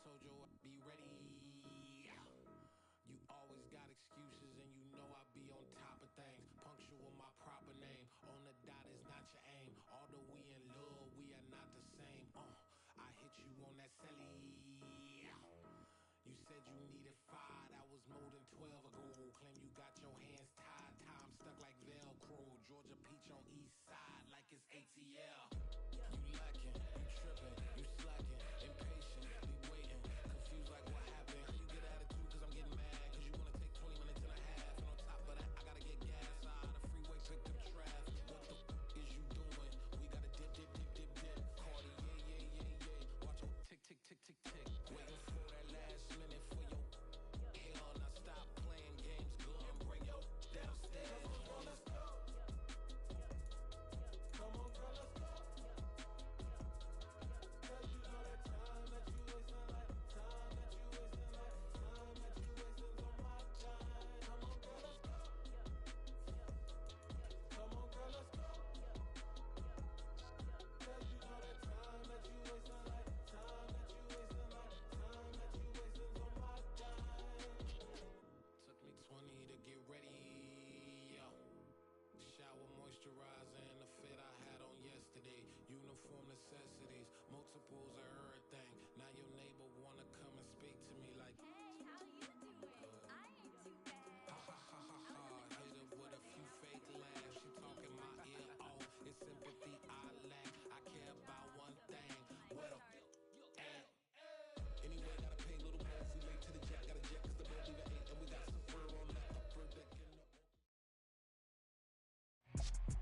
told you I'd be ready. You always got excuses and you know I be on top of things. Punctual my proper name. On the dot is not your aim. Although we in love, we are not the same. I hit you on that celly. You said you needed 5, that was more than 12 ago. Claim you got your hands tied, time stuck like Velcro. Georgia peach on east side like it's ATL. You lacking, you tripping, you slacking, impatient, we waiting, confused like what happened. How you get attitude cause I'm getting mad, cause you wanna take 20 minutes and a half. And on top of that, I gotta get gas out of the freeway, pick up traffic. What the is you doing? We gotta dip. Cardi, yeah. Watch your tick. Waiting for that last minute for your hell. Now stop playing games, go and bring your downstairs. Come on, let's go. Come on, girl, let's go. Cause you know that time that you wasting, like time that you wasting, like time that you wasting on my time. Come on, girl, let's go. Come on, girl, let's go. Cause you know that time that you wasting, like time that you wasting, like time that you wasting on my time. Took me 20 to get ready, yo. Shower moisturizer and the fit I had on yesterday. Uniform necessities, multiples of everything. Now your neighbor wanna come and speak to me like, hey, how you doing? I ain't too bad. ha. Hit her with a few fake laughs. She talking my ear off. It's sympathy I lack. I care about one thing. What up? Anyway, gotta pay a little more if we late to the jet. Gotta jet cause the boat leave at 8 and we got some fur on the upper deck.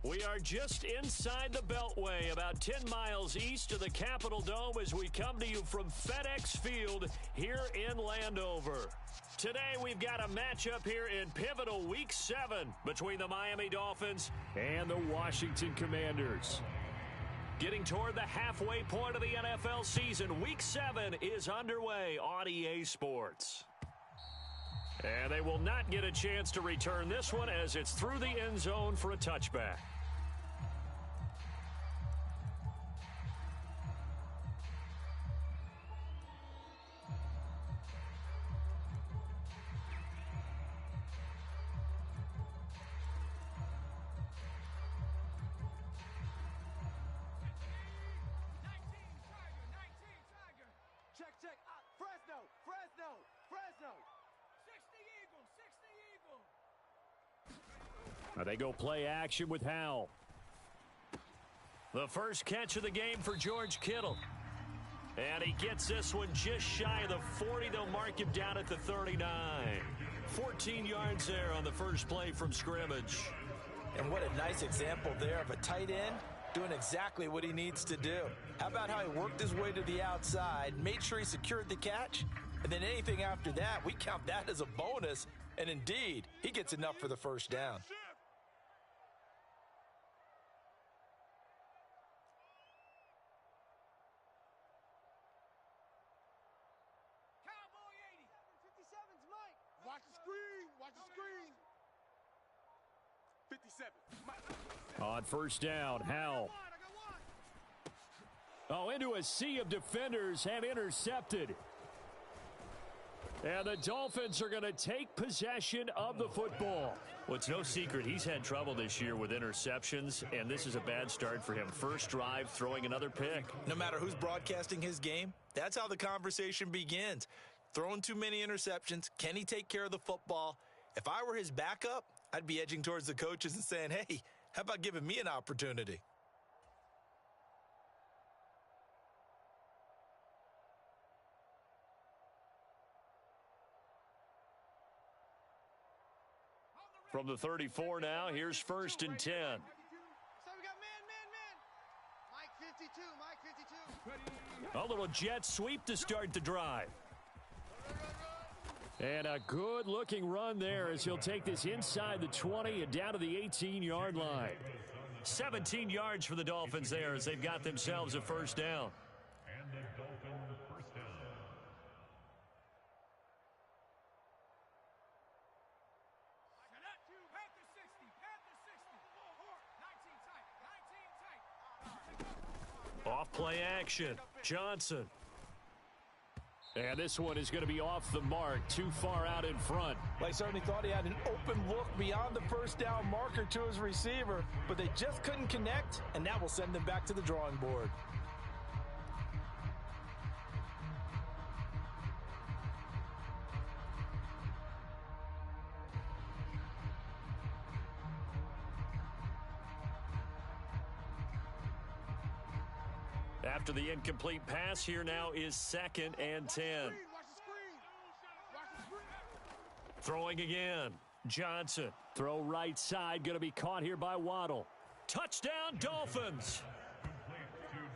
We are just inside the Beltway, about 10 miles east of the Capitol Dome as we come to you from FedEx Field here in Landover. Today we've got a matchup here in pivotal Week 7 between the Miami Dolphins and the Washington Commanders. Getting toward the halfway point of the NFL season, Week 7 is underway on EA Sports. And they will not get a chance to return this one as it's through the end zone for a touchback. Check. Fresno. 60 Eagles. Now they go play action with Howell. The first catch of the game for George Kittle. And he gets this one just shy of the 40. They'll mark him down at the 39. 14 yards there on the first play from scrimmage. And what a nice example there of a tight end doing exactly what he needs to do. How about how he worked his way to the outside, made sure he secured the catch, and then anything after that, we count that as a bonus. And indeed, he gets enough for the first down. Cowboy 80. 57's Mike. Watch the screen. 57. Mike. On first down, Howell. Into a sea of defenders and intercepted. And the Dolphins are going to take possession of the football. Well, it's no secret he's had trouble this year with interceptions, and this is a bad start for him. First drive, throwing another pick. No matter who's broadcasting his game, that's how the conversation begins. Throwing too many interceptions, can he take care of the football? If I were his backup, I'd be edging towards the coaches and saying, hey, how about giving me an opportunity? From the 34 now, here's first and 10. So we got man. Mike 52. A little jet sweep to start the drive. And a good-looking run there as he'll take this inside the 20 and down to the 18-yard line. 17 yards for the Dolphins there as they've got themselves a first down. And the Dolphins first down. Off play action. Johnson. And this one is going to be off the mark, too far out in front. They certainly thought he had an open look beyond the first down marker to his receiver, but they just couldn't connect, and that will send them back to the drawing board. After the incomplete pass, here now is 2nd and 10. Throwing again. Johnson. Throw right side. Going to be caught here by Waddle. Touchdown, Dolphins.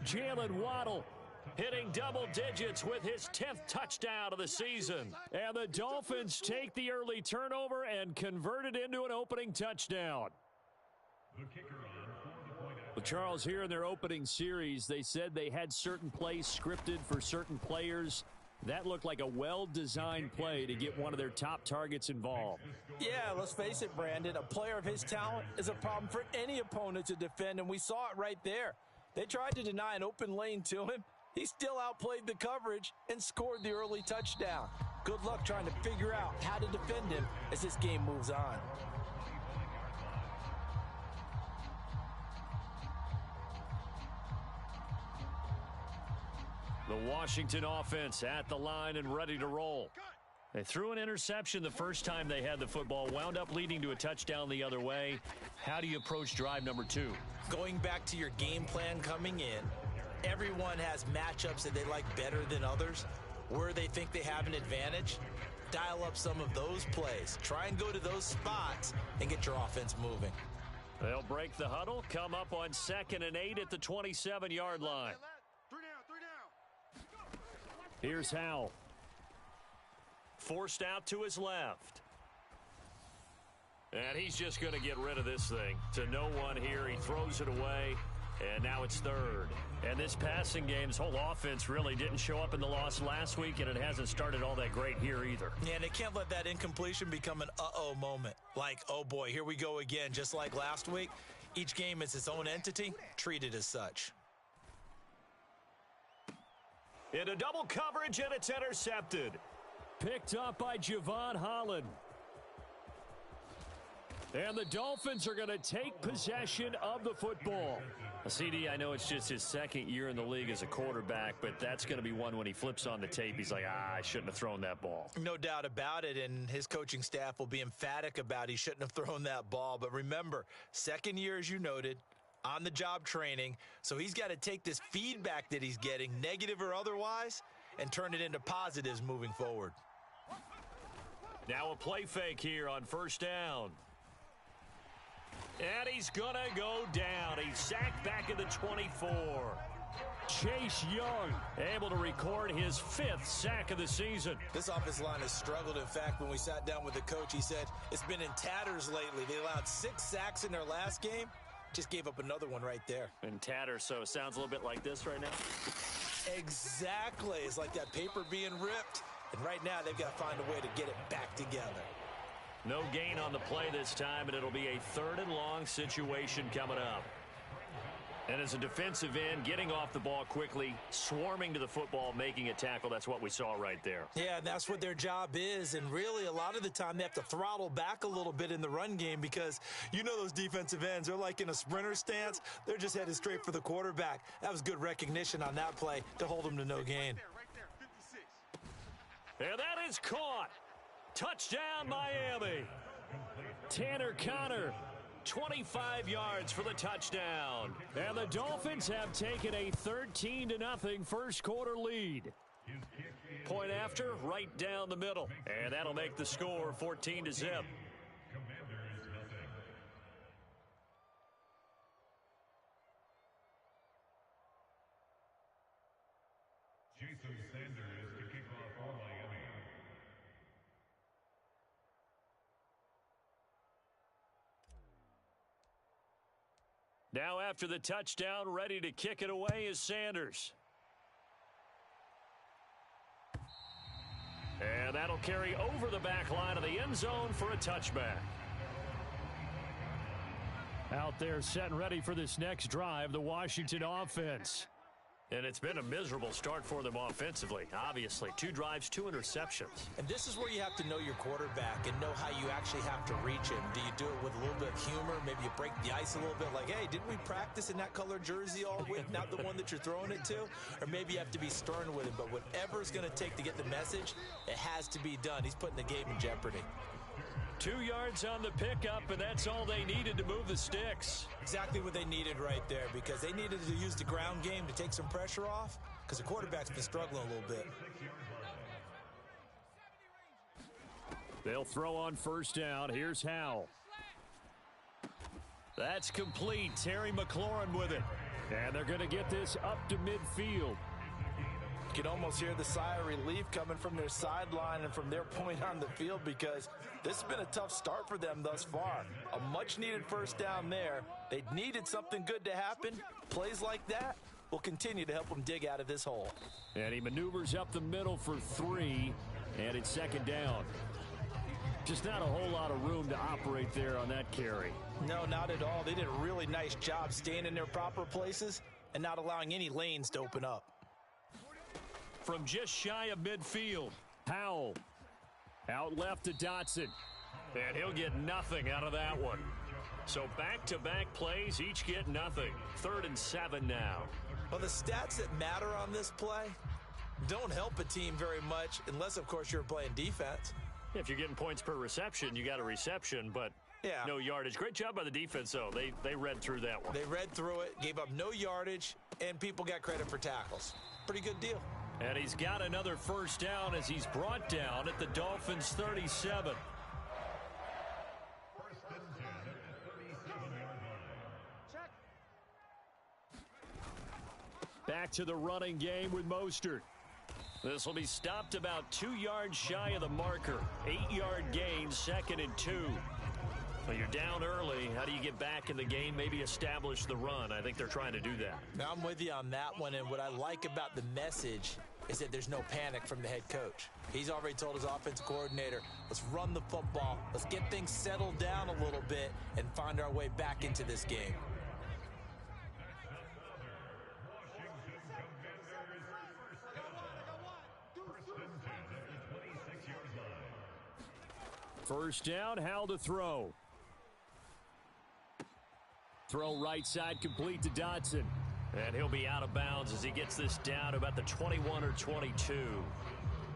Jalen Waddle hitting double digits with his 10th touchdown of the season. And the Dolphins take the early turnover and convert it into an opening touchdown. The kicker on for the point after. Well, Charles, here in their opening series, they said they had certain plays scripted for certain players. That looked like a well-designed play to get one of their top targets involved. Yeah, let's face it, Brandon. A player of his talent is a problem for any opponent to defend, and we saw it right there. They tried to deny an open lane to him. He still outplayed the coverage and scored the early touchdown. Good luck trying to figure out how to defend him as this game moves on. The Washington offense at the line and ready to roll. They threw an interception the first time they had the football, wound up leading to a touchdown the other way. How do you approach drive number 2? Going back to your game plan coming in, everyone has matchups that they like better than others. Where they think they have an advantage, dial up some of those plays. Try and go to those spots and get your offense moving. They'll break the huddle, come up on 2nd and 8 at the 27-yard line. Here's Howell. Forced out to his left. And he's just going to get rid of this thing. To no one here. He throws it away. And now it's 3rd. And this passing game, this whole offense really didn't show up in the loss last week, and it hasn't started all that great here either. Yeah, and they can't let that incompletion become an uh-oh moment. Like, oh boy, here we go again. Just like last week, each game is its own entity, treated as such. Into double coverage, and it's intercepted. Picked up by Javon Holland. And the Dolphins are going to take possession of the football. CD, I know it's just his 2nd year in the league as a quarterback, but that's going to be one when he flips on the tape. He's like, I shouldn't have thrown that ball. No doubt about it, and his coaching staff will be emphatic about he shouldn't have thrown that ball. But remember, 2nd year, as you noted, on-the-job training, so he's got to take this feedback that he's getting, negative or otherwise, and turn it into positives moving forward. Now a play fake here on 1st down. And he's going to go down. He's sacked back at the 24. Chase Young able to record his 5th sack of the season. This offensive line has struggled. In fact, when we sat down with the coach, he said it's been in tatters lately. They allowed 6 sacks in their last game. Just gave up another one right there. In tatters, so it sounds a little bit like this right now. Exactly. It's like that paper being ripped. And right now, they've got to find a way to get it back together. No gain on the play this time, and it'll be a 3rd and long situation coming up. And as a defensive end, getting off the ball quickly, swarming to the football, making a tackle, that's what we saw right there. Yeah, and that's what their job is. And really, a lot of the time, they have to throttle back a little bit in the run game because you know those defensive ends, they're like in a sprinter stance. They're just headed straight for the quarterback. That was good recognition on that play to hold them to no gain. And that is caught. Touchdown, Miami. Tanner Conner, 25 yards for the touchdown. And the Dolphins have taken a 13-0 first quarter lead. Point after, right down the middle. And that'll make the score 14-0. Jason Sanders to kick off for Miami. Now after the touchdown, ready to kick it away is Sanders. And that'll carry over the back line of the end zone for a touchback. Out there set and ready for this next drive, the Washington offense. And it's been a miserable start for them offensively, obviously. 2 drives, 2 interceptions. And this is where you have to know your quarterback and know how you actually have to reach him. Do you do it with a little bit of humor? Maybe you break the ice a little bit like, hey, didn't we practice in that color jersey all week, not the one that you're throwing it to? Or maybe you have to be stern with him. But whatever it's going to take to get the message, it has to be done. He's putting the game in jeopardy. 2 yards on the pickup, and that's all they needed to move the sticks. Exactly what they needed right there, because they needed to use the ground game to take some pressure off, because the quarterback's been struggling a little bit. They'll throw on first down. Here's Howell. That's complete. Terry McLaurin with it. And they're going to get this up to midfield. You can almost hear the sigh of relief coming from their sideline and from their point on the field, because this has been a tough start for them thus far. A much-needed first down there. They needed something good to happen. Plays like that will continue to help them dig out of this hole. And he maneuvers up the middle for 3, and it's second down. Just not a whole lot of room to operate there on that carry. No, not at all. They did a really nice job staying in their proper places and not allowing any lanes to open up. From just shy of midfield, Howell. Out left to Dotson. And he'll get nothing out of that one. So back-to-back plays, each get nothing. 3rd and 7 now. Well, the stats that matter on this play don't help a team very much unless, of course, you're playing defense. If you're getting points per reception, you got a reception, but no yardage. Great job by the defense, though. They read through that one. They read through it, gave up no yardage, and people got credit for tackles. Pretty good deal. And he's got another first down as he's brought down at the Dolphins' 37. Back to the running game with Mostert. This will be stopped about 2 yards shy of the marker. 8-yard gain, 2nd and 2. Well, you're down early. How do you get back in the game? Maybe establish the run. I think they're trying to do that. Now, I'm with you on that one, and what I like about the message is that there's no panic from the head coach. He's already told his offensive coordinator, let's run the football, let's get things settled down a little bit and find our way back into this game. First down, Howell to throw. Throw right side complete to Dotson. And he'll be out of bounds as he gets this down to about the 21 or 22.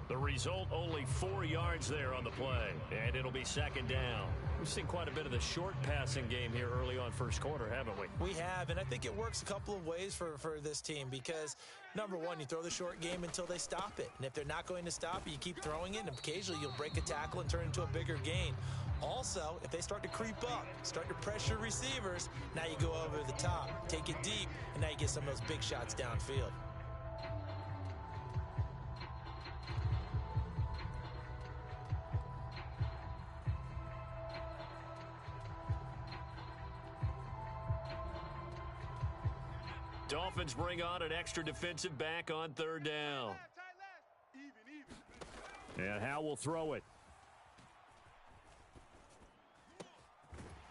The result, only 4 yards there on the play. And it'll be second down. We've seen quite a bit of the short passing game here early on first quarter, haven't we? We have, and I think it works a couple of ways for this team because, number one, you throw the short game until they stop it. And if they're not going to stop it, you keep throwing it, and occasionally you'll break a tackle and turn it into a bigger gain. Also, if they start to creep up, start to pressure receivers, now you go over the top, take it deep, and now you get some of those big shots downfield. Dolphins bring on an extra defensive back on third down. And Howell will throw it.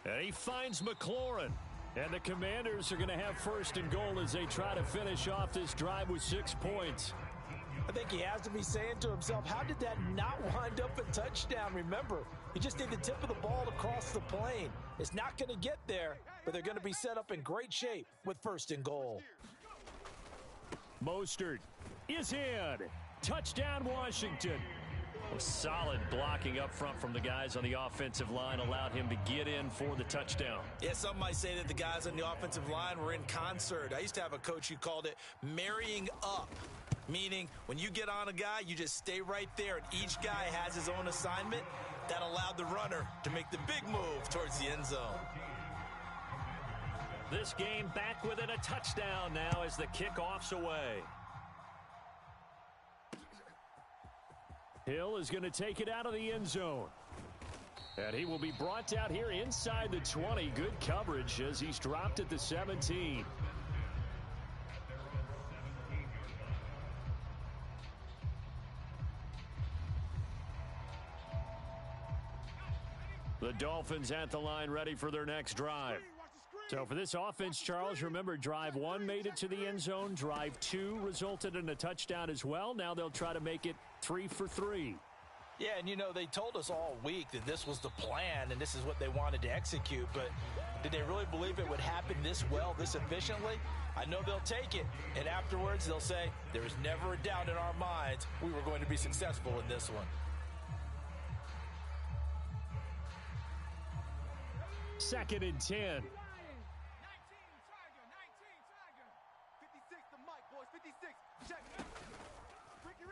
And he finds McLaurin. And the Commanders are going to have first and goal as they try to finish off this drive with 6 points. I think he has to be saying to himself, how did that not wind up a touchdown? Remember, you just need the tip of the ball across the plane. It's not going to get there, but they're going to be set up in great shape with first and goal. Mostert is in. Touchdown, Washington. Solid blocking up front from the guys on the offensive line allowed him to get in for the touchdown. Yeah, some might say that the guys on the offensive line were in concert. I used to have a coach who called it marrying up, meaning when you get on a guy, you just stay right there, and each guy has his own assignment. That allowed the runner to make the big move towards the end zone. This game back within a touchdown now as the kickoff's away. Hill is going to take it out of the end zone. And he will be brought down here inside the 20. Good coverage as he's dropped at the 17. The Dolphins at the line ready for their next drive. So for this offense, Charles, remember, drive 1 made it to the end zone. Drive 2 resulted in a touchdown as well. Now they'll try to make it 3 for 3. Yeah, and you know, they told us all week that this was the plan and this is what they wanted to execute, but did they really believe it would happen this well, this efficiently? I know they'll take it, and afterwards they'll say, there was never a doubt in our minds we were going to be successful in this one. Second and 10. 56 to Mike, boys. 56. Check. Ricky.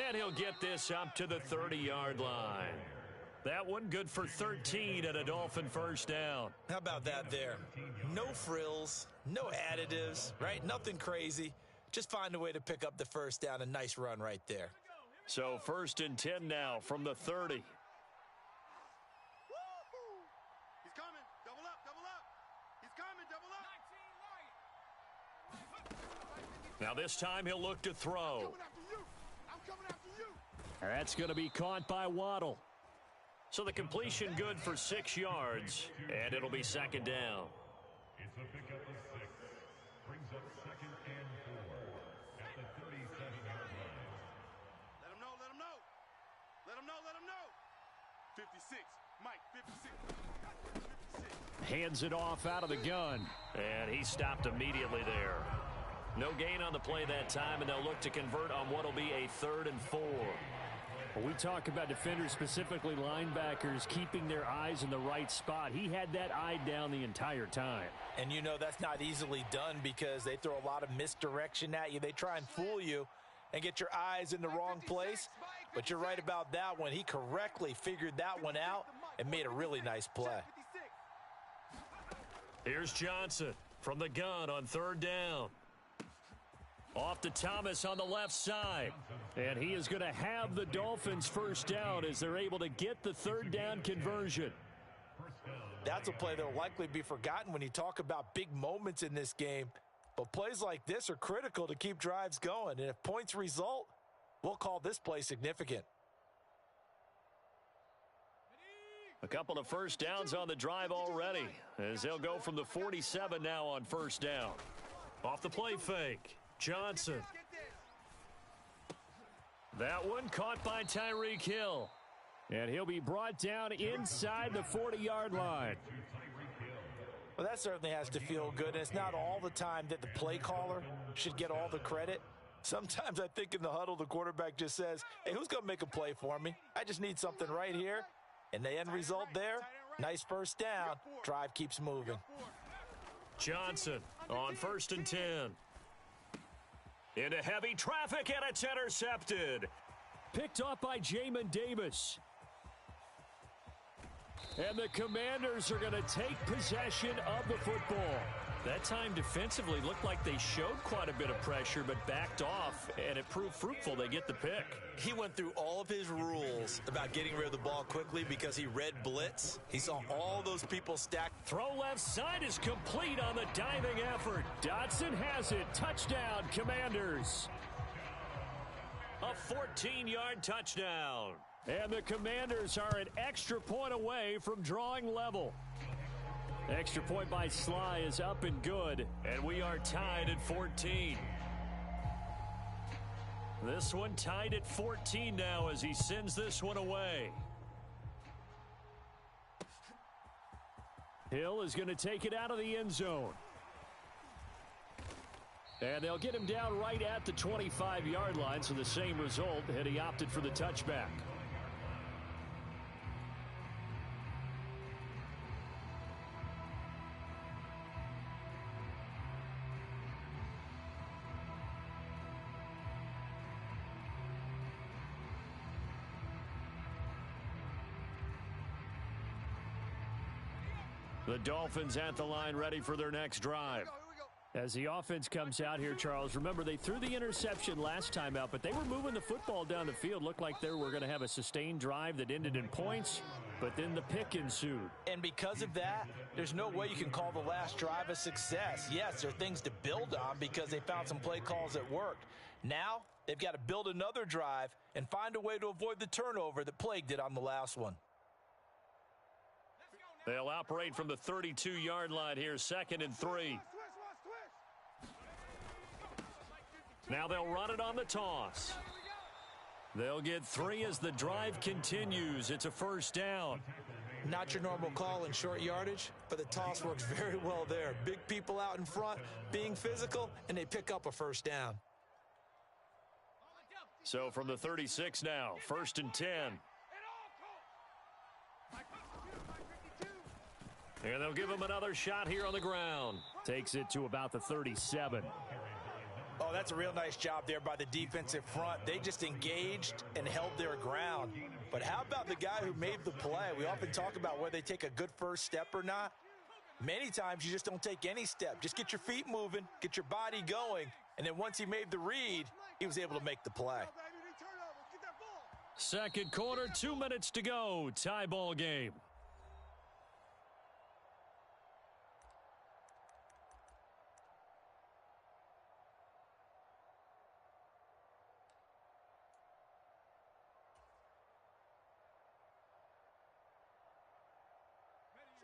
And he'll get this up to the 30-yard line. That one good for 13 and a Dolphin first down. How about that there? No frills, no additives, right? Nothing crazy. Just find a way to pick up the first down. A nice run right there. So first and 10 now from the 30. He's coming. Double up. He's coming. Double up. Now this time he'll look to throw. I'm coming after you. That's going to be caught by Waddle. So the completion good for 6 yards, and it'll be second down. It's a pickup of 6. Brings up second and 4 at the 37-yard line. Let him know. 56. Mike, 56. Hands it off out of the gun. And he stopped immediately there. No gain on the play that time, and they'll look to convert on what will be a 3rd and 4. When we talk about defenders, specifically linebackers, keeping their eyes in the right spot, he had that eye down the entire time. And you know that's not easily done because they throw a lot of misdirection at you. They try and fool you and get your eyes in the wrong place. But you're right about that one. He correctly figured that one out and made a really nice play. Here's Johnson from the gun on 3rd down. Off to Thomas on the left side. And he is going to have the Dolphins first down as they're able to get the 3rd down conversion. That's a play that will likely be forgotten when you talk about big moments in this game. But plays like this are critical to keep drives going. And if points result, we'll call this play significant. A couple of first downs on the drive already as they'll go from the 47 now on first down. Off the play fake. Johnson. That one caught by Tyreek Hill. And he'll be brought down inside the 40-yard line. Well, that certainly has to feel good. And it's not all the time that the play caller should get all the credit. Sometimes I think in the huddle, the quarterback just says, hey, who's going to make a play for me? I just need something right here. And the end result there, nice first down. Drive keeps moving. Johnson on 1st and 10. Into heavy traffic, and it's intercepted. Picked off by Jamin Davis. And the Commanders are going to take possession of the football. That time defensively looked like they showed quite a bit of pressure but backed off, and it proved fruitful. They get the pick. He went through all of his rules about getting rid of the ball quickly because he read blitz. He saw all those people stacked. Throw left side is complete on the diving effort. Dotson has it. Touchdown, Commanders. A 14-yard touchdown. And the Commanders are an extra point away from drawing level. Extra point by Sly is up and good, and we are tied at 14. This one tied at 14 now as he sends this one away. Hill is going to take it out of the end zone. And they'll get him down right at the 25-yard line, so the same result, and he opted for the touchback. The Dolphins at the line ready for their next drive. As the offense comes out here, Charles, remember they threw the interception last time out, but they were moving the football down the field. Looked like they were going to have a sustained drive that ended in points, but then the pick ensued. And because of that, there's no way you can call the last drive a success. Yes, there are things to build on because they found some play calls that worked. Now, they've got to build another drive and find a way to avoid the turnover that plagued it on the last one. They'll operate from the 32-yard line here, 2nd and 3. Now they'll run it on the toss. They'll get 3 as the drive continues. It's a first down. Not your normal call in short yardage, but the toss works very well there. Big people out in front, being physical, and they pick up a first down. So from the 36 now, 1st and 10. And they'll give him another shot here on the ground. Takes it to about the 37. Oh, that's a real nice job there by the defensive front. They just engaged and held their ground. But how about the guy who made the play? We often talk about whether they take a good first step or not. Many times you just don't take any step. Just get your feet moving, get your body going, and then once he made the read, he was able to make the play. Second quarter, 2 minutes to go. Tie ball game.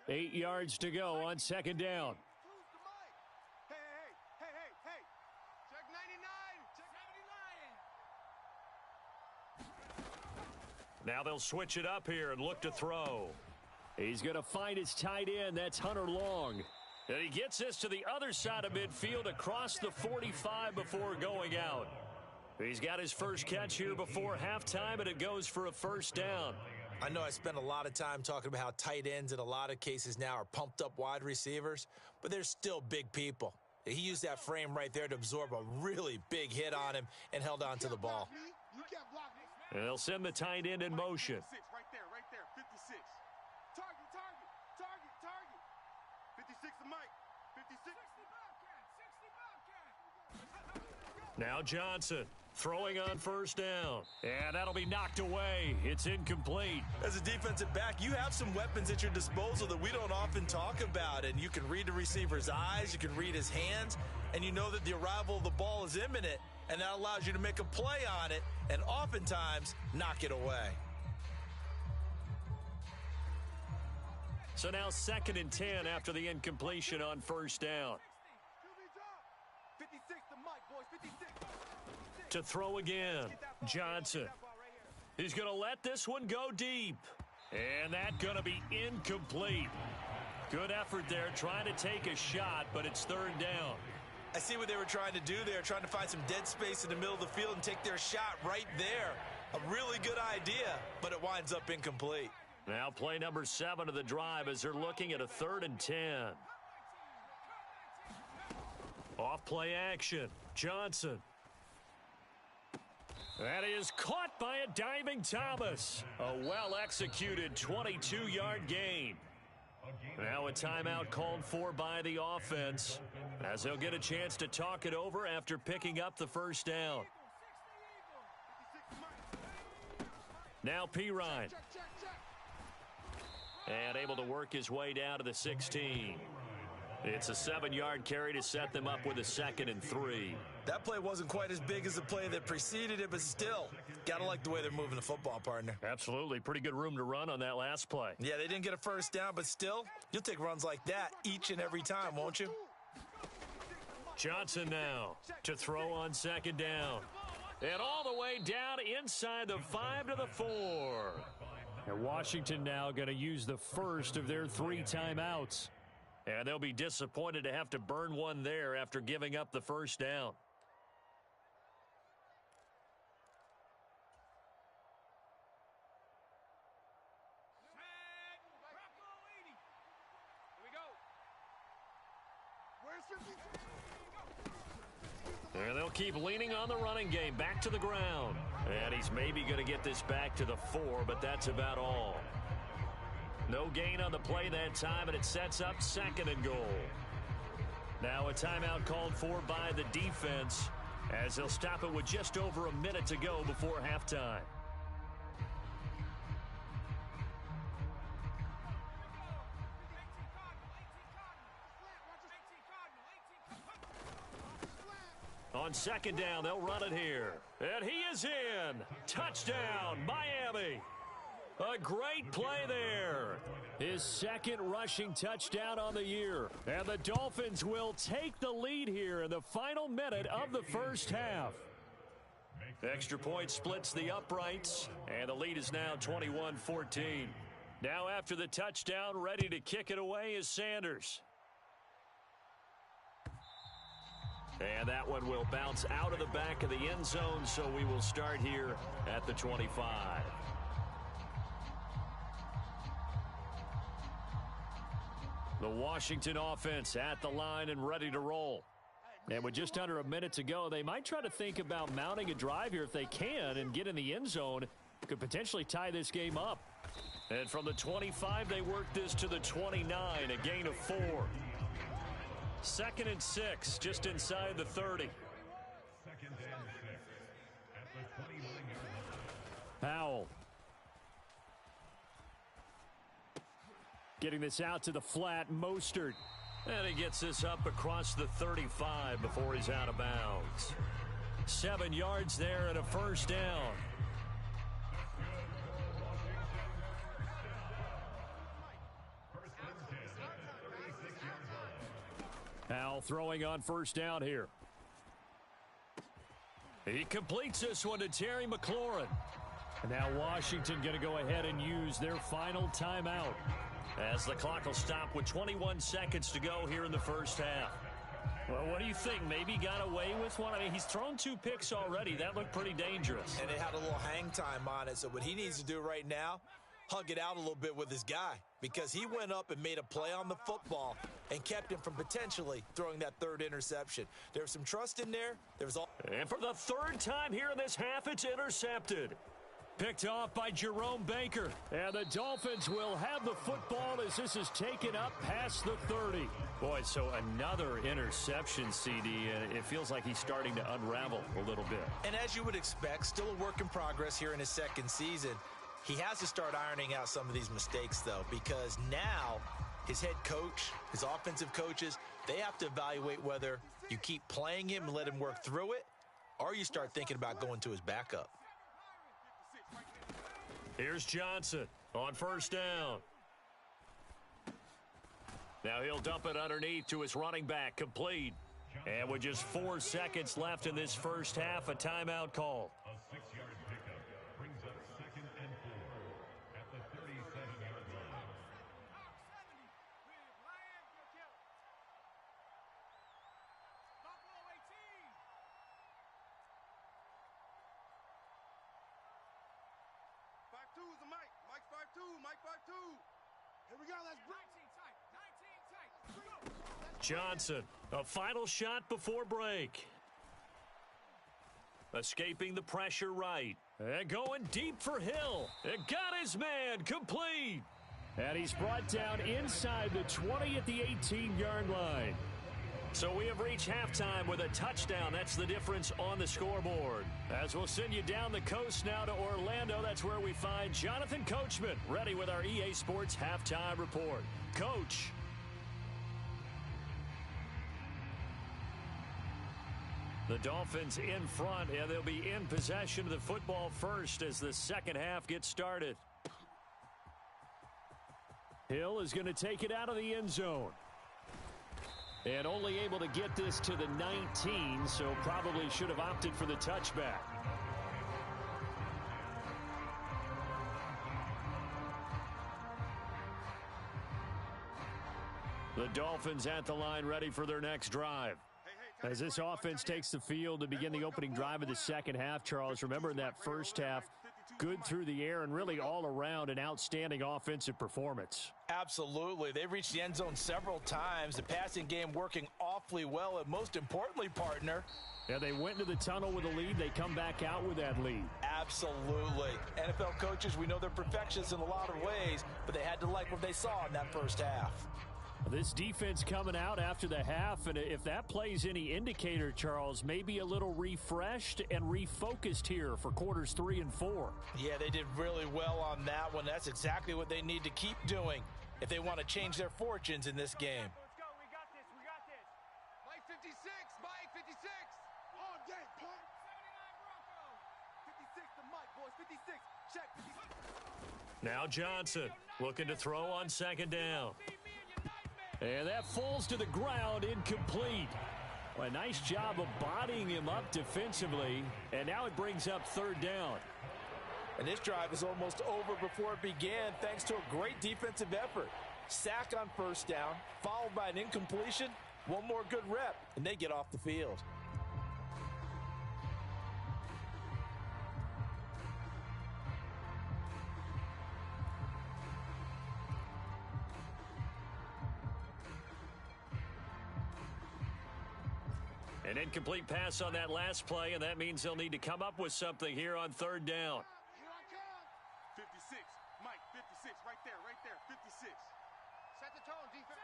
Eight yards to go on 2nd down. Hey. Check 99. Now they'll switch it up here and look to throw. He's going to find his tight end. That's Hunter Long. And he gets this to the other side of midfield across the 45 before going out. He's got his first catch here before halftime, and it goes for a first down. I know I spent a lot of time talking about how tight ends in a lot of cases now are pumped up wide receivers, but they're still big people. He used that frame right there to absorb a really big hit on him and held on to the ball. You can't block me. And they'll send the tight end in motion. Right there, 56. Target. 56 to Mike. 56. 60 Bobcat. Now Johnson throwing on first down. And that'll be knocked away. It's incomplete. As a defensive back, you have some weapons at your disposal that we don't often talk about. And you can read the receiver's eyes, you can read his hands, and you know that the arrival of the ball is imminent. And that allows you to make a play on it and oftentimes knock it away. So now 2nd and 10 after the incompletion on first down. 56 to Mike, boys. 56. To throw again, Johnson. He's going to let this one go deep. And that's going to be incomplete. Good effort there, trying to take a shot, but it's 3rd down. I see what they were trying to do there, trying to find some dead space in the middle of the field and take their shot right there. A really good idea, but it winds up incomplete. Now play number 7 of the drive as they're looking at a 3rd and 10. Off play action, Johnson. That is caught by a diving Thomas. A well-executed 22-yard gain. Now a timeout called for by the offense as they'll get a chance to talk it over after picking up the first down. Now Pirine. And able to work his way down to the 16. It's a 7-yard carry to set them up with a 2nd and 3. That play wasn't quite as big as the play that preceded it, but still, gotta like the way they're moving the football, partner. Absolutely. Pretty good room to run on that last play. Yeah, they didn't get a first down, but still, you'll take runs like that each and every time, won't you? Johnson now to throw on 2nd down. And all the way down inside the 5 to the 4. And Washington now going to use the first of their 3 timeouts. And they'll be disappointed to have to burn one there after giving up the first down. And they'll keep leaning on the running game back to the ground. And he's maybe going to get this back to the 4, but that's about all. No gain on the play that time, and it sets up 2nd and goal. Now a timeout called for by the defense as they'll stop it with just over a minute to go before halftime. On 2nd down, they'll run it here. And he is in. Touchdown, Miami. A great play there. His second rushing touchdown on the year. And the Dolphins will take the lead here in the final minute of the first half. Extra point splits the uprights, and the lead is now 21-14. Now after the touchdown, ready to kick it away is Sanders. And that one will bounce out of the back of the end zone, so we will start here at the 25. The Washington offense at the line and ready to roll. And with just under a minute to go, they might try to think about mounting a drive here if they can and get in the end zone. Could potentially tie this game up. And from the 25, they work this to the 29, a gain of 4. 2nd and 6, just inside the 30. 2nd and 6 at the 29-yard line. Powell. Getting this out to the flat, Mostert. And he gets this up across the 35 before he's out of bounds. 7 yards there and a first down. Powell throwing on first down here. He completes this one to Terry McLaurin. And now Washington going to go ahead and use their final timeout, as the clock will stop with 21 seconds to go here in the first half. Well, what do you think? Maybe got away with one? I mean, he's thrown 2 picks already. That looked pretty dangerous. And it had a little hang time on it. So what he needs to do right now, hug it out a little bit with his guy, because he went up and made a play on the football and kept him from potentially throwing that 3rd interception. There was some trust in there. And for the 3rd time here in this half, it's intercepted. Picked off by Jerome Baker. And the Dolphins will have the football as this is taken up past the 30. Boy, so another interception, CD, and it feels like he's starting to unravel a little bit. And as you would expect, still a work in progress here in his 2nd season. He has to start ironing out some of these mistakes, though, because now his head coach, his offensive coaches, they have to evaluate whether you keep playing him and let him work through it, or you start thinking about going to his backup. Here's Johnson on first down. Now he'll dump it underneath to his running back, complete. And with just 4 seconds left in this first half, a timeout call. A 6-yard pickup brings up 2nd and 4 at the 37-yard line. Mike 5'2", Mike 5'2". Here we go, let's break. 19 tight. Johnson, a final shot before break. Escaping the pressure right. And going deep for Hill. It got his man, complete. And he's brought down inside the 20 at the 18-yard line. So we have reached halftime with a touchdown. That's the difference on the scoreboard. As we'll send you down the coast now to Orlando, that's where we find Jonathan Coachman, ready with our EA Sports Halftime Report. Coach. The Dolphins in front, and they'll be in possession of the football first as the second half gets started. Hill is going to take it out of the end zone. And only able to get this to the 19, so probably should have opted for the touchback. The Dolphins at the line, ready for their next drive. As this offense takes the field to begin the opening drive of the second half, Charles, remember in that first half, good through the air and really all around an outstanding offensive performance. Absolutely. They've reached the end zone several times. The passing game working awfully well, and most importantly, partner. Yeah, they went into the tunnel with a lead. They come back out with that lead. Absolutely. NFL coaches, we know they're perfectionists in a lot of ways, but they had to like what they saw in that first half. This defense coming out after the half, and if that plays any indicator, Charles, maybe a little refreshed and refocused here for quarters 3 and 4. Yeah, they did really well on that one. That's exactly what they need to keep doing if they want to change their fortunes in this game. Let's go, we got this. Mike 56, Mike 56. All day, punt. 79 Broncos. 56 to Mike, boys, 56. Check. 56. Now Johnson looking to throw on second down. And that falls to the ground, incomplete. Well, a nice job of bodying him up defensively, and now it brings up third down. And this drive is almost over before it began thanks to a great defensive effort. Sack on first down, followed by an incompletion, one more good rep, and they get off the field. An incomplete pass on that last play, and that means they'll need to come up with something here on third down. Here I come. 56. Mike, 56. Right there, 56. Set the tone, defense.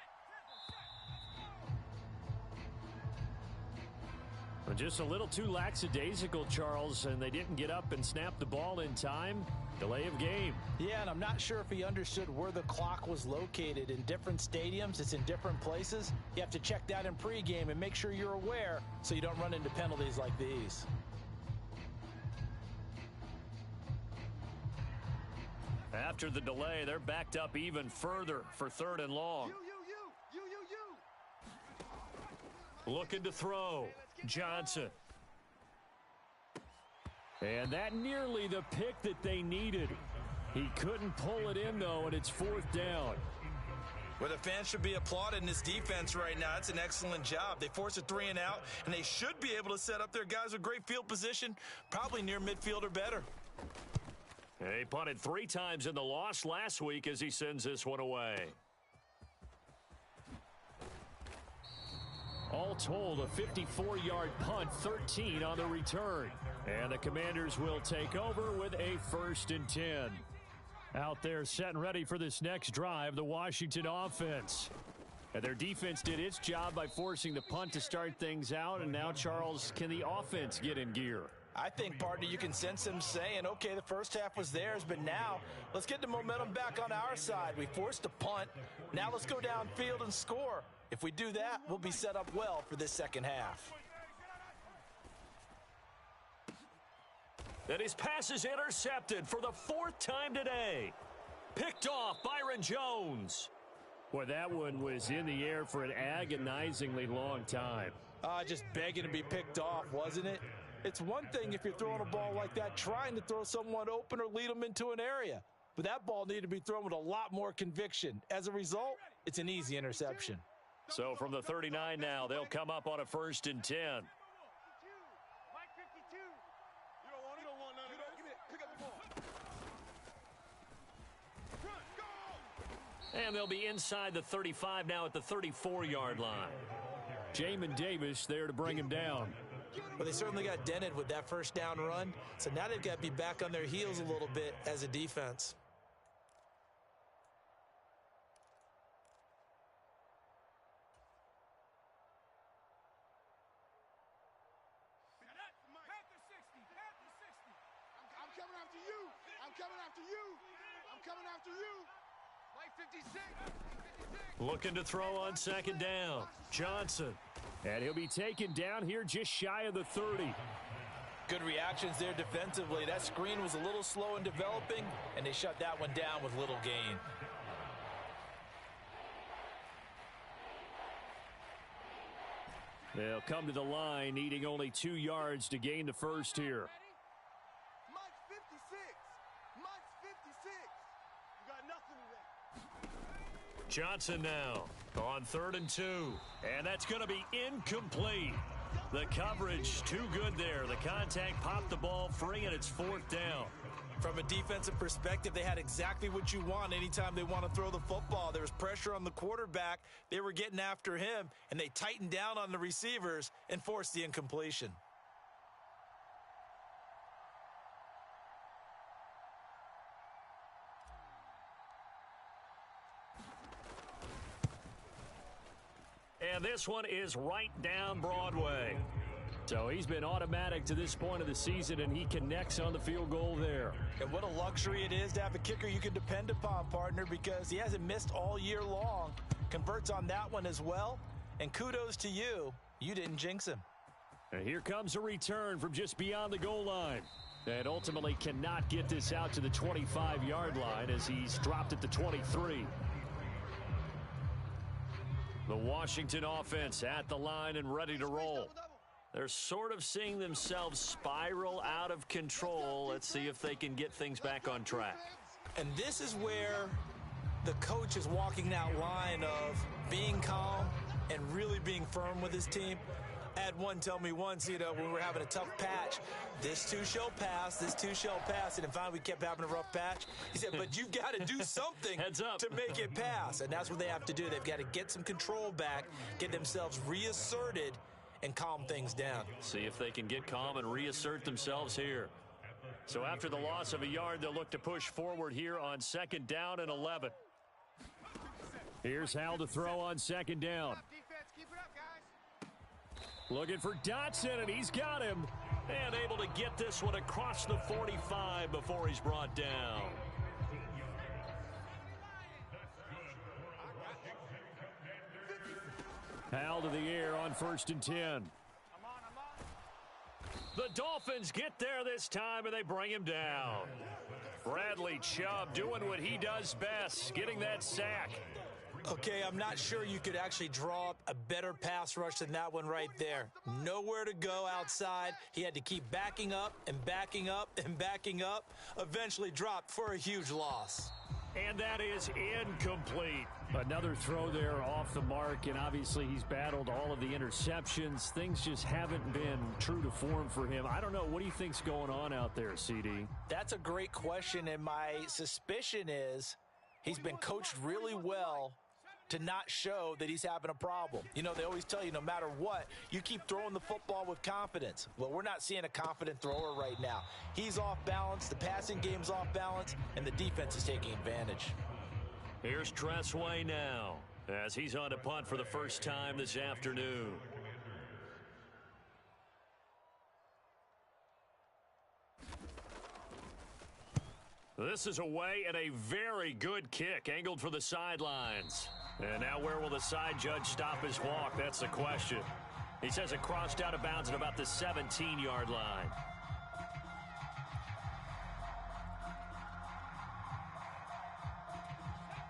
Just a little too lackadaisical, Charles, and they didn't get up and snap the ball in time. Delay of game. Yeah, and I'm not sure if he understood where the clock was located. In different stadiums, it's in different places. You have to check that in pregame and make sure you're aware so you don't run into penalties like these. After the delay, they're backed up even further for third and long. Looking to throw. Johnson. And that nearly the pick that they needed. He couldn't pull it in, though, and it's fourth down. Well, the fans should be applauding this defense right now. It's an excellent job. They force a 3-and-out, and they should be able to set up their guys with great field position, probably near midfield or better. He punted 3 times in the loss last week as he sends this one away. All told, a 54-yard punt, 13 on the return. And the Commanders will take over with a 1st and 10. Out there set and ready for this next drive, the Washington offense. And their defense did its job by forcing the punt to start things out. And now, Charles, can the offense get in gear? I think, partner, you can sense them saying, okay, the first half was theirs, but now let's get the momentum back on our side. We forced a punt. Now let's go downfield and score. If we do that, we'll be set up well for this second half. And his pass is intercepted for the 4th time today. Picked off Byron Jones. Boy, that one was in the air for an agonizingly long time. Just begging to be picked off, wasn't it? It's one thing if you're throwing a ball like that, trying to throw someone open or lead them into an area. But that ball needed to be thrown with a lot more conviction. As a result, it's an easy interception. So from the 39 now, they'll come up on a 1st and 10. Mike 52. You don't want none of that. Give me it. Pick up the ball. Run, go! And they'll be inside the 35 now at the 34-yard line. Jamin Davis there to bring him down. Well, they certainly got dented with that first down run. So now they've got to be back on their heels a little bit as a defense. Coming after you. Mike 56. Looking to throw on second down. Johnson. And he'll be taken down here just shy of the 30. Good reactions there defensively. That screen was a little slow in developing, and they shut that one down with little gain. They'll come to the line, needing only 2 yards to gain the first here. Mike's 56. Mike's 56. You got nothing to that. Johnson now on 3rd and 2. And that's going to be incomplete. The coverage too good there. The contact popped the ball free, and it's 4th down. From a defensive perspective, they had exactly what you want anytime they want to throw the football. There was pressure on the quarterback. They were getting after him, and they tightened down on the receivers and forced the incompletion. And this one is right down Broadway. So he's been automatic to this point of the season, and he connects on the field goal there. And what a luxury it is to have a kicker you can depend upon, partner, because he hasn't missed all year long. Converts on that one as well. And kudos to you. You didn't jinx him. And here comes a return from just beyond the goal line. And ultimately cannot get this out to the 25-yard line as he's dropped at the 23. The Washington offense at the line and ready to roll. They're sort of seeing themselves spiral out of control. Let's see if they can get things back on track. And this is where the coach is walking that line of being calm and really being firm with his team. I had one tell me once, when we were having a tough patch, this too shall pass, this too shall pass. And finally we kept having a rough patch. He said, but you've got to do something Heads up. to make it pass. And that's what they have to do. They've got to get some control back, get themselves reasserted, and calm things down. See if they can get calm and reassert themselves here. So after the loss of a yard, they'll look to push forward here on 2nd down and 11. Here's Hal to throw on 2nd down. Looking for Dotson, and he's got him. And able to get this one across the 45 before he's brought down. Hal to the air on 1st and 10. The Dolphins get there this time, and they bring him down. Bradley Chubb doing what he does best, getting that sack. Okay, I'm not sure you could actually draw up a better pass rush than that one right there. Nowhere to go outside. He had to keep backing up and backing up and backing up. Eventually dropped for a huge loss. And that is incomplete. Another throw there off the mark, and obviously he's battled all of the interceptions. Things just haven't been true to form for him. I don't know. What do you think's going on out there, CD? That's a great question, and my suspicion is he's been coached really well to not show that he's having a problem. They always tell you no matter what, you keep throwing the football with confidence. Well, we're not seeing a confident thrower right now. He's off balance, the passing game's off balance, and the defense is taking advantage. Here's Tressway now as he's on to punt for the first time this afternoon. This is away and a very good kick angled for the sidelines. And now where will the side judge stop his walk? That's the question. He says it crossed out of bounds at about the 17-yard line.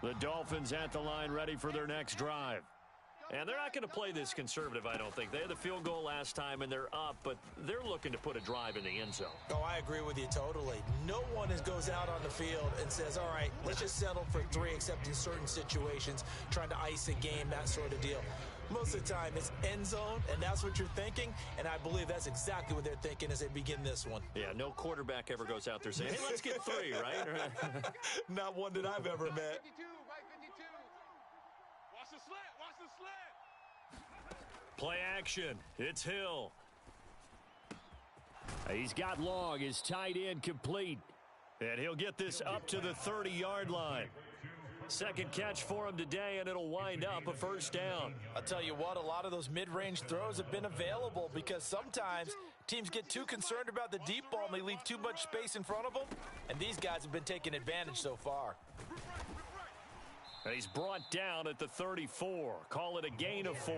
The Dolphins at the line ready for their next drive. And they're not going to play this conservative, I don't think. They had the field goal last time, and they're up, but they're looking to put a drive in the end zone. Oh, I agree with you totally. No one goes out on the field and says, all right, let's just settle for 3, except in certain situations, trying to ice a game, that sort of deal. Most of the time, it's end zone, and that's what you're thinking, and I believe that's exactly what they're thinking as they begin this one. Yeah, no quarterback ever goes out there saying, hey, let's get 3, right? Not one that I've ever met. 52, right 52. Watch the slant, watch the slant. Play action. It's Hill. He's got Long, his tight end complete. And he'll get this up to the 30-yard line. Second catch for him today, and it'll wind up a first down. I'll tell you what, a lot of those mid-range throws have been available because sometimes teams get too concerned about the deep ball and they leave too much space in front of them, and these guys have been taking advantage so far. And he's brought down at the 34. Call it a gain of 4.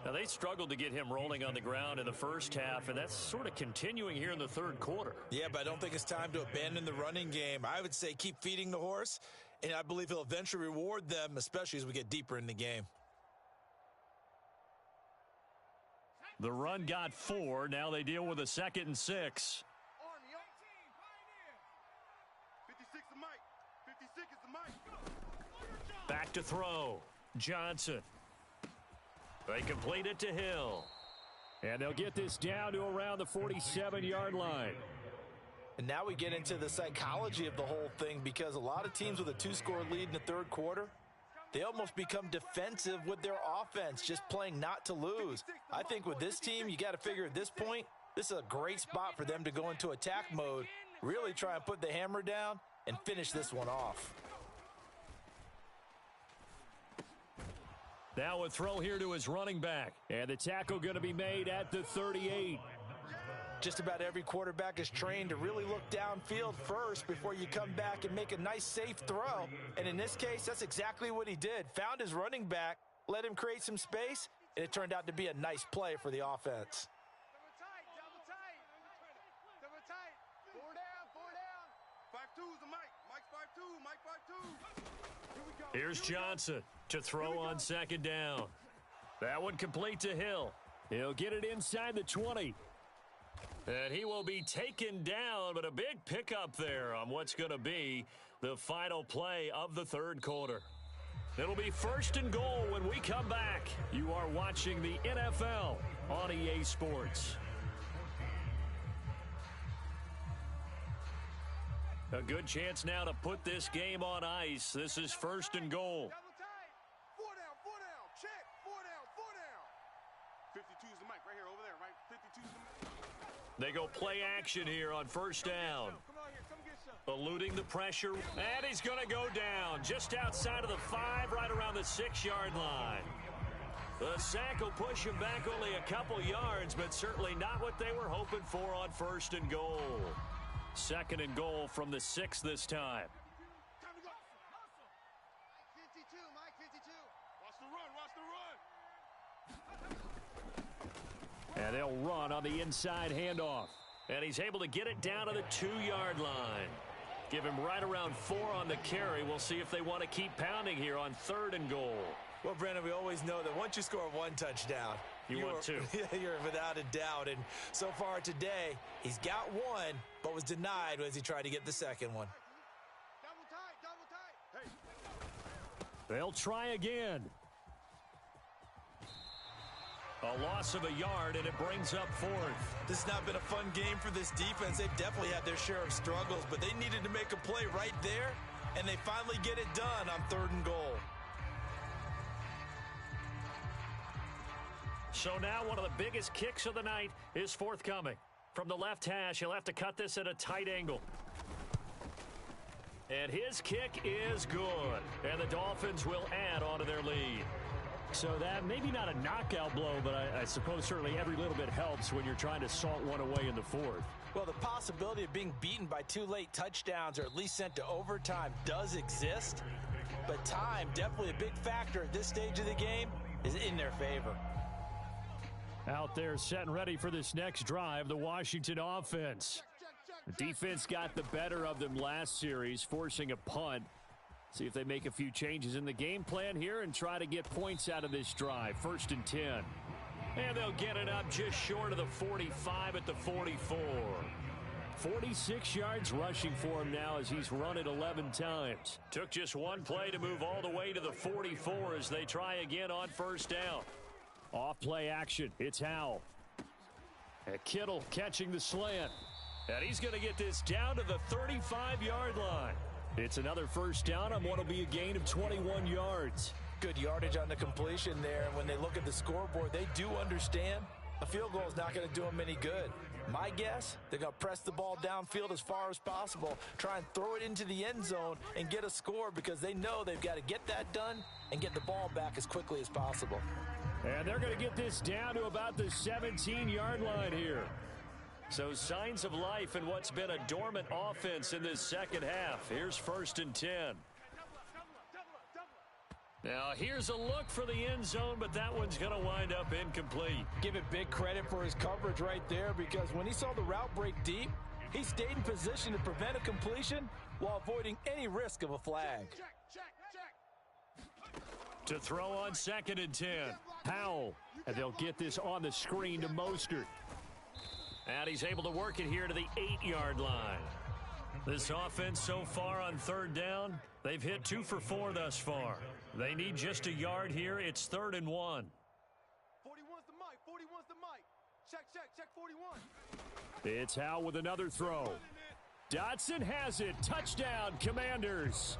Now, they struggled to get him rolling on the ground in the first half, and that's sort of continuing here in the third quarter. Yeah, but I don't think it's time to abandon the running game. I would say keep feeding the horse, and I believe he'll eventually reward them, especially as we get deeper in the game. The run got 4. Now they deal with a 2nd and 6. 56 is Mike. 56 is the Mike. Back to throw. Johnson. They complete it to Hill. And they'll get this down to around the 47-yard line. And now we get into the psychology of the whole thing, because a lot of teams with a 2-score lead in the third quarter, they almost become defensive with their offense, just playing not to lose. I think with this team, you got to figure at this point, this is a great spot for them to go into attack mode, really try and put the hammer down and finish this one off. Now a throw here to his running back. And the tackle going to be made at the 38. Just about every quarterback is trained to really look downfield first before you come back and make a nice, safe throw. And in this case, that's exactly what he did. Found his running back, let him create some space, and it turned out to be a nice play for the offense. Double tight, double tight. Double tight. Here's Johnson to throw on second down. That one complete to Hill. He'll get it inside the 20. And he will be taken down, but a big pickup there on what's going to be the final play of the third quarter. It'll be first and goal when we come back. You are watching the NFL on EA Sports. A good chance now to put this game on ice. This is first and goal. Double tight. 4 down. Check. 4 down. 52's the mic right here, over there, right? 52's the mic. They go play action here on first down. Come on here, come get some. Eluding the pressure, and he's going to go down just outside of the 5, right around the 6-yard line. The sack will push him back only a couple yards, but certainly not what they were hoping for on first and goal. Second and goal from the 6 this time. Time to go. Mike 52, Mike 52. Watch the run, watch the run. And they'll run on the inside handoff. And he's able to get it down to the 2-yard line. Give him right around 4 on the carry. We'll see if they want to keep pounding here on third and goal. Well, Brandon, we always know that once you score one touchdown, You want two. You're without a doubt. And so far today, he's got one, but was denied as he tried to get the second one. Double tight. Hey. They'll try again. A loss of a yard, and it brings up fourth. This has not been a fun game for this defense. They've definitely had their share of struggles, but they needed to make a play right there, and they finally get it done on third and goal. So now one of the biggest kicks of the night is forthcoming. From the left hash, he'll have to cut this at a tight angle. And his kick is good. And the Dolphins will add on to their lead. So that maybe not a knockout blow, but I suppose certainly every little bit helps when you're trying to salt one away in the fourth. Well, the possibility of being beaten by 2 late touchdowns or at least sent to overtime does exist. But time, definitely a big factor at this stage of the game, is in their favor. Out there set and ready for this next drive, the Washington offense. The defense got the better of them last series, forcing a punt. See if they make a few changes in the game plan here and try to get points out of this drive. First and 10. And they'll get it up just short of the 45 at the 44. 46 yards rushing for him now as he's run it 11 times. Took just one play to move all the way to the 44 as they try again on first down. Off play action. It's Howell. And Kittle catching the slant. And he's going to get this down to the 35-yard line. It's another first down on what will be a gain of 21 yards. Good yardage on the completion there. And when they look at the scoreboard, they do understand a field goal is not going to do them any good. My guess, they're going to press the ball downfield as far as possible, try and throw it into the end zone and get a score because they know they've got to get that done and get the ball back as quickly as possible. And they're going to get this down to about the 17-yard line here. So signs of life in what's been a dormant offense in this second half. Here's first and 10. Now here's a look for the end zone, but that one's going to wind up incomplete. Give it big credit for his coverage right there because when he saw the route break deep, he stayed in position to prevent a completion while avoiding any risk of a flag. To throw on second and 10. Howell. And they'll get this on the screen to Mostert. And he's able to work it here to the 8-yard line. This offense so far on third down, they've hit 2 for 4 thus far. They need just a yard here. It's 3rd and 1. 41's the mic. 41's the mic. Check 41. It's Howell with another throw. Dotson has it. Touchdown, Commanders.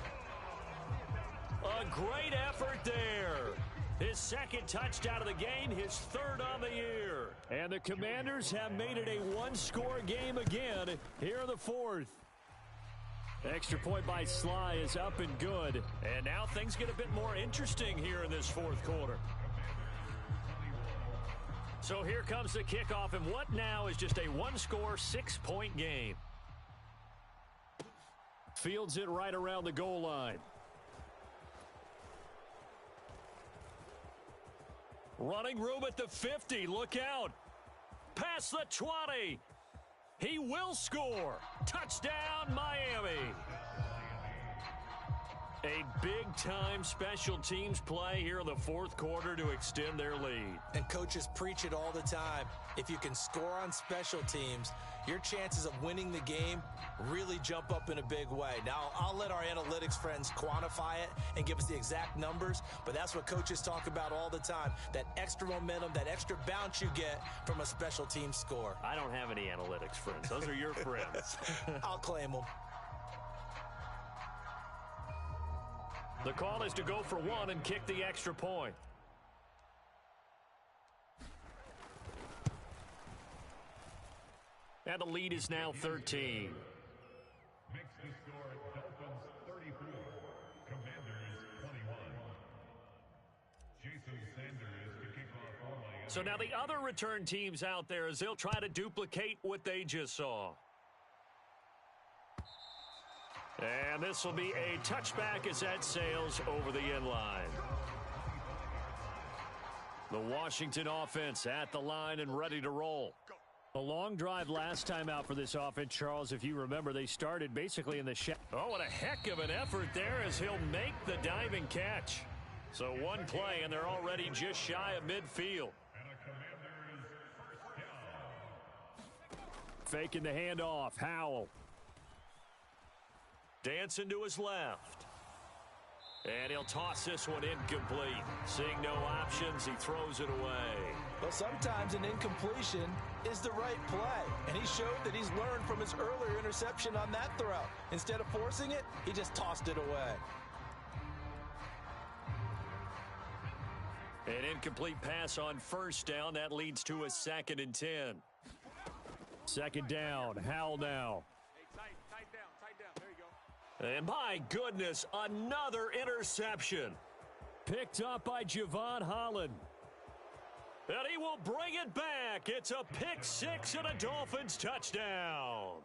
A great effort there. His second touchdown of the game, his 3rd on the year. And the Commanders have made it a one-score game again here in the 4th. Extra point by Sly is up and good. And now things get a bit more interesting here in this 4th quarter. So here comes the kickoff, and what now is just a one-score, 6-point game. Fields it right around the goal line. Running room at the 50. Look out. Past the 20. He will score. Touchdown, Miami. A big-time special teams play here in the fourth quarter to extend their lead. And coaches preach it all the time. If you can score on special teams, your chances of winning the game really jump up in a big way. Now, I'll let our analytics friends quantify it and give us the exact numbers, but that's what coaches talk about all the time, that extra momentum, that extra bounce you get from a special team score. I don't have any analytics friends. Those are your friends. I'll claim them. The call is to go for one and kick the extra point. And the lead is now 13. Makes the score Dolphins 34, Commanders 21. Jason Sanders to kick off for Miami. So now the other return teams out there as they'll try to duplicate what they just saw. And this will be a touchback as that sails over the end line. The Washington offense at the line and ready to roll. A long drive last time out for this offense, Charles. If you remember, they started basically in the Oh, what a heck of an effort there as he'll make the diving catch. So one play, and they're already just shy of midfield. And a Commanders first down. Faking the handoff. Howell. Dancing to his left. And he'll toss this one incomplete. Seeing no options, he throws it away. Well, sometimes an incompletion is the right play. And he showed that he's learned from his earlier interception on that throw. Instead of forcing it, he just tossed it away. An incomplete pass on first down. That leads to a 2nd and 10. Second down. Howell now. And my goodness, another interception. Picked up by Javon Holland. And he will bring it back. It's a pick six and a Dolphins touchdown.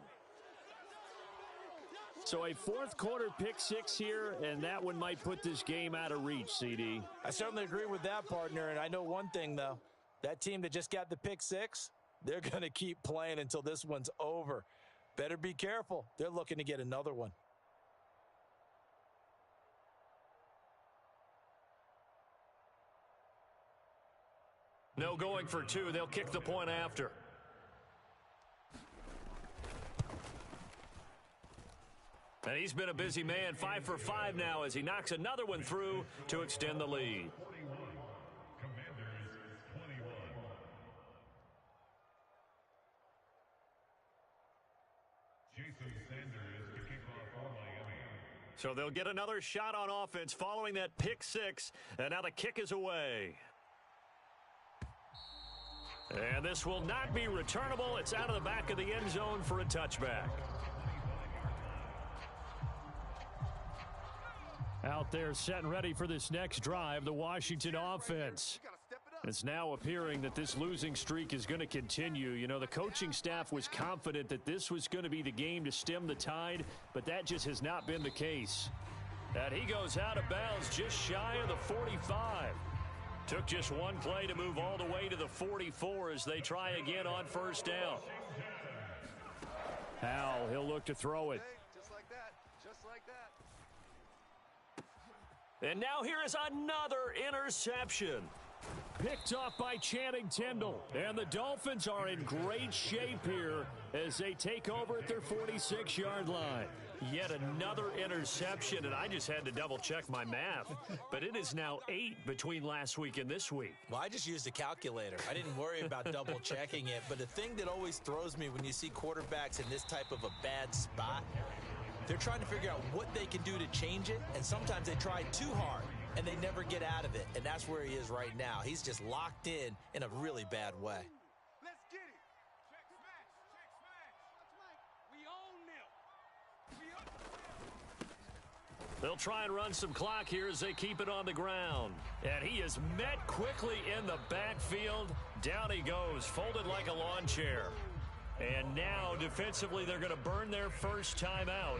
So a fourth quarter pick six here, and that one might put this game out of reach, CD. I certainly agree with that, partner, and I know one thing, though. That team that just got the pick six, they're going to keep playing until this one's over. Better be careful. They're looking to get another one. No going for two. They'll kick the point after. And he's been a busy man. 5 for 5 now as he knocks another one through to extend the lead. 41, Commanders 21. Jason Sanders to kick off for Miami. So they'll get another shot on offense following that pick six. And now the kick is away. And this will not be returnable. It's out of the back of the end zone for a touchback. Out there set and ready for this next drive, the Washington offense. It's now appearing that this losing streak is going to continue. You know, the coaching staff was confident that this was going to be the game to stem the tide, but that just has not been the case. And he goes out of bounds just shy of the 45. Took just one play to move all the way to the 44 as they try again on first down. Howell, he'll look to throw it. Just like that. Just like that. And now here is another interception. Picked off by Channing Tindall. And the Dolphins are in great shape here as they take over at their 46-yard line. Yet another interception, and I just had to double-check my math. But it is now 8 between last week and this week. Well, I just used a calculator. I didn't worry about double-checking it. But the thing that always throws me when you see quarterbacks in this type of a bad spot, they're trying to figure out what they can do to change it, and sometimes they try too hard, and they never get out of it. And that's where he is right now. He's just locked in a really bad way. Let's get it. Check smash. Check smash. We own them. We own them. They'll try and run some clock here as they keep it on the ground. And he is met quickly in the backfield. Down he goes, folded like a lawn chair. And now, defensively, they're going to burn their first time out.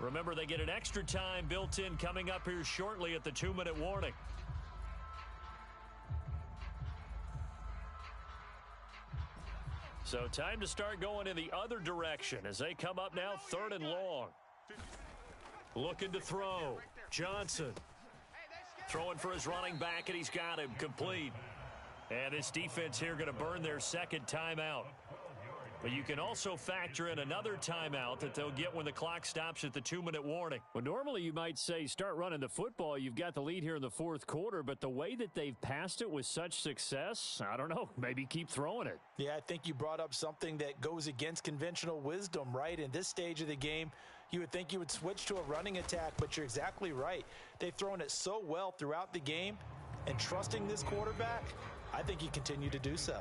Remember, they get an extra time built in coming up here shortly at the 2-minute warning. So time to start going in the other direction as they come up now 3rd and long. Looking to throw. Johnson throwing for his running back, and he's got him complete. And this defense here going to burn their second timeout. But you can also factor in another timeout that they'll get when the clock stops at the 2-minute warning. Well, normally you might say start running the football. You've got the lead here in the fourth quarter, but the way that they've passed it with such success, I don't know, maybe keep throwing it. Yeah, I think you brought up something that goes against conventional wisdom, right? In this stage of the game, you would think you would switch to a running attack, but you're exactly right. They've thrown it so well throughout the game, and trusting this quarterback, I think you continue to do so.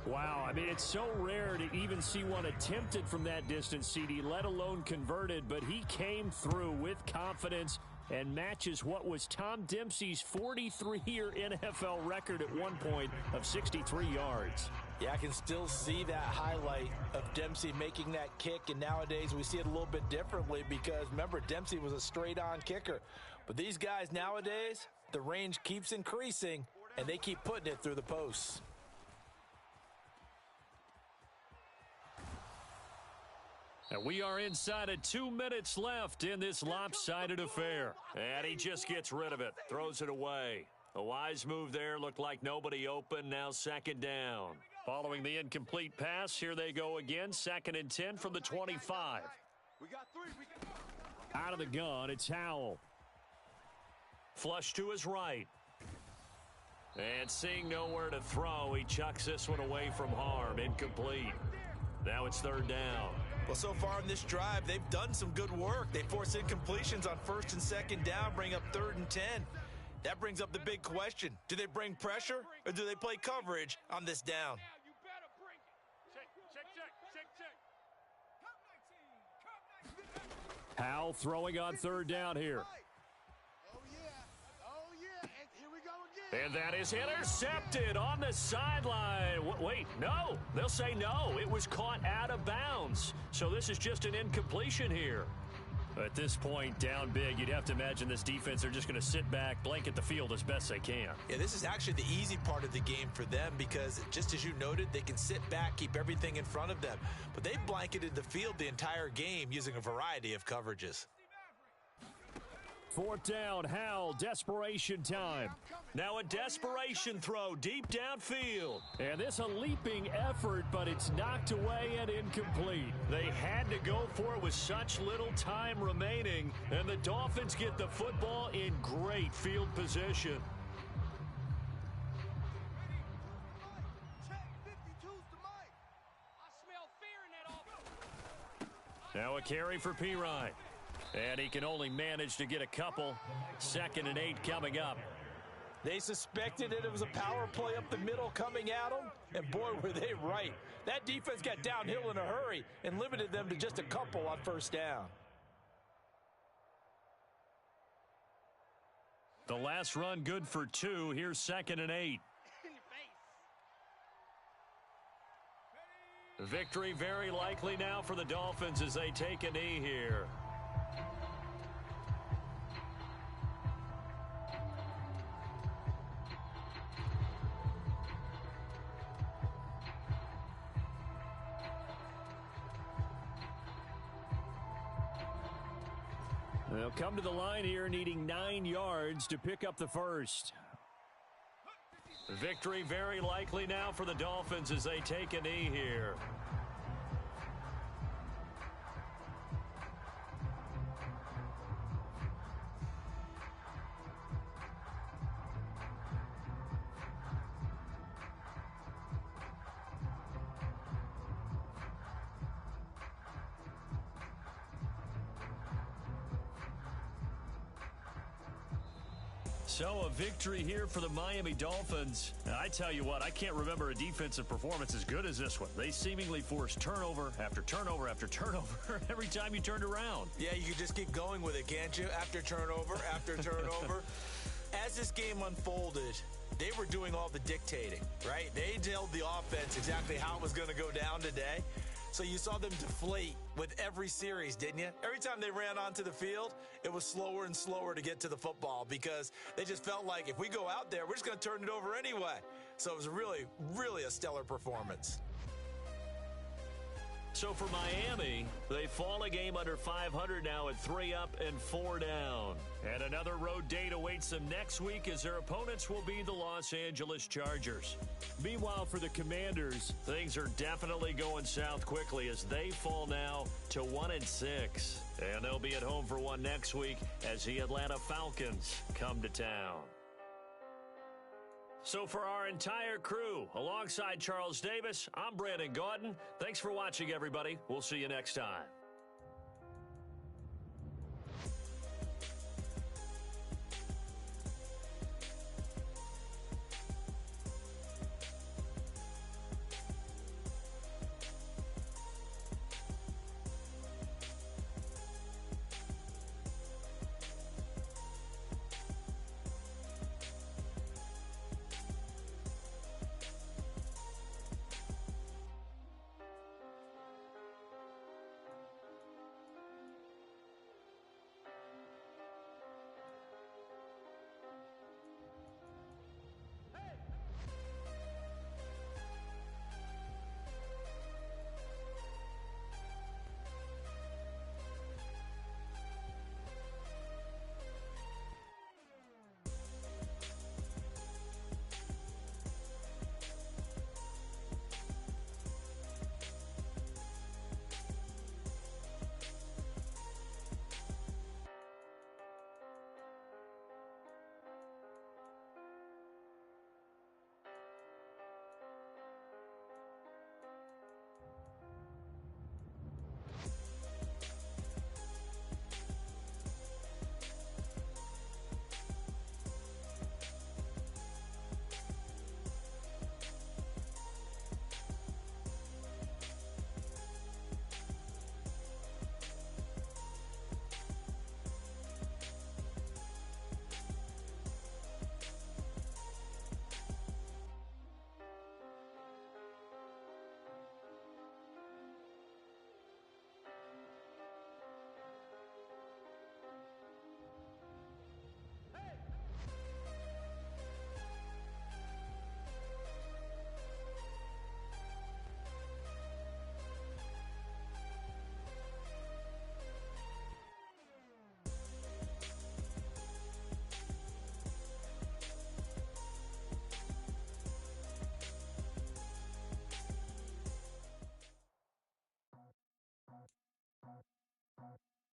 Wow, I mean, it's so rare to even see one attempted from that distance, CD, let alone converted, but he came through with confidence and matches what was Tom Dempsey's 43-year NFL record at one point of 63 yards. Yeah, I can still see that highlight of Dempsey making that kick, and nowadays we see it a little bit differently because, remember, Dempsey was a straight-on kicker. But these guys nowadays, the range keeps increasing, and they keep putting it through the posts. And we are inside of 2 minutes left in this lopsided affair. And he just gets rid of it, throws it away. A wise move there, looked like nobody open, now second down. Following the incomplete pass, here they go again, 2nd and 10 from the 25. We got three. Out of the gun, it's Howell. Flush to his right. And seeing nowhere to throw, he chucks this one away from harm, incomplete. Now it's 3rd down. Well, so far in this drive, they've done some good work. They force incompletions on 1st and 2nd down, bring up 3rd and 10. That brings up the big question. Do they bring pressure or do they play coverage on this down? Howell throwing on 3rd down here. And here we go again. And that is intercepted on the sideline. Wait, no. They'll say no. It was caught out of bounds. So this is just an incompletion here. At this point, down big, you'd have to imagine this defense are just going to sit back, blanket the field as best they can. Yeah, this is actually the easy part of the game for them because, just as you noted, they can sit back, keep everything in front of them. But they've blanketed the field the entire game using a variety of coverages. 4th down, Howell, desperation time. Now a desperation throw deep downfield. And this a leaping effort, but it's knocked away and incomplete. They had to go for it with such little time remaining, and the Dolphins get the football in great field position. Now a carry for Pirine. And he can only manage to get a couple. 2nd and 8 coming up. They suspected it was a power play up the middle coming at them, and boy, were they right. That defense got downhill in a hurry and limited them to just a couple on 1st down. The last run good for 2. Here's 2nd and 8. Victory very likely now for the Dolphins as they take a knee here. They'll come to the line here needing 9 yards to pick up the first. Victory very likely now for the Dolphins as they take a knee here. So a victory here for the Miami Dolphins. Now, I tell you what, I can't remember a defensive performance as good as this one. They seemingly forced turnover after turnover after turnover every time you turned around. Yeah, you could just keep going with it, can't you? After turnover, after turnover. As this game unfolded, they were doing all the dictating, right? They told the offense exactly how it was going to go down today. So you saw them deflate with every series, didn't you? Every time they ran onto the field, it was slower and slower to get to the football because they just felt like if we go out there, we're just going to turn it over anyway. So it was really, really a stellar performance. So for Miami, they fall a game under 500 now at 3 up and 4 down. And another road date awaits them next week as their opponents will be the Los Angeles Chargers. Meanwhile, for the Commanders, things are definitely going south quickly as they fall now to 1-6. And they'll be at home for one next week as the Atlanta Falcons come to town. So for our entire crew, alongside Charles Davis, I'm Brandon Gaudin. Thanks for watching, everybody. We'll see you next time.